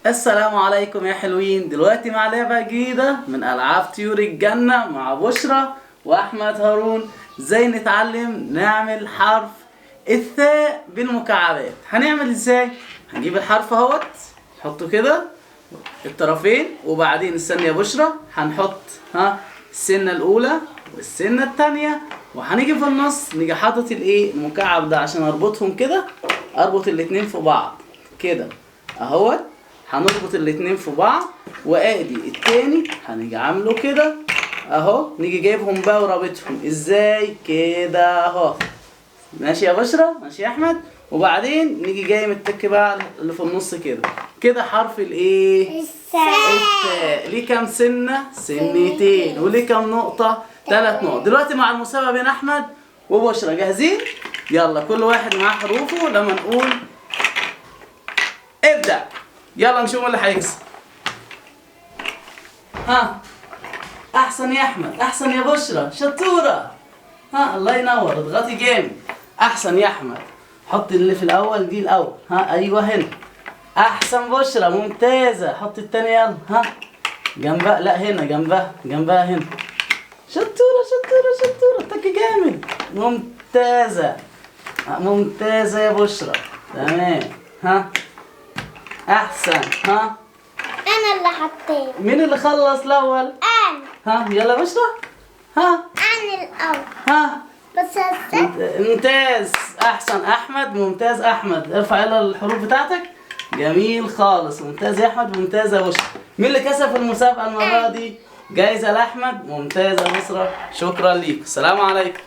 السلام عليكم يا حلوين. دلوقتي مع لعبة جديدة من ألعاب طيور الجنة مع بشرى وأحمد هارون. ازاي نتعلم نعمل حرف الثاء بالمكعبات. هنعمل ازاي؟ هنجيب الحرف اهوت نحطه كده الطرفين، وبعدين استنى يا بشرى هنحط السنة الأولى والسنة التانية، وهنيجي في النص نيجي حاطط المكعب ده عشان اربطهم كده، اربط الاتنين في بعض كده اهوت. هنربط الاتنين في بعض، وادي التاني هنيجي عامله كده اهو. نيجي جايبهم بقى ورابطهم ازاي كده اهو. ماشي يا بشرى؟ ماشي يا احمد؟ وبعدين نيجي جاي متك بقى اللي في النص كده كده حرف الثاء. ليه كام سنة؟ سنتين. وليه كام نقطة؟ 3 نقط. دلوقتي مع المسابقة بين احمد وبشرى، جاهزين؟ يلا كل واحد معاه حروفه لما نقول ابدأ. يلا نشوف اللي هيكسب. احسن يا احمد، احسن يا بشرى، شطورة. الله ينور، اضغطي جامد. احسن يا احمد، حط اللي في الاول دي الاول. ايوه هنا. احسن بشرى، ممتازة. حط التانية يلا. جنبها، لا هنا جنبها هنا. شطورة شطورة شطورة، اتكي جامد. ممتازة ممتازة يا بشرى، تمام. احسن. انا اللي حطيت. مين اللي خلص الاول؟ انا. يلا بشرى. انا الاول. بس ممتاز. احسن احمد، ممتاز احمد. ارفع يلا الحروف بتاعتك. جميل خالص، ممتاز يا احمد، ممتاز يا بشرى. مين اللي كسب في المسابقه المره دي؟ جايزه لاحمد. ممتازه يا بشرى، شكرا ليك. السلام عليكم.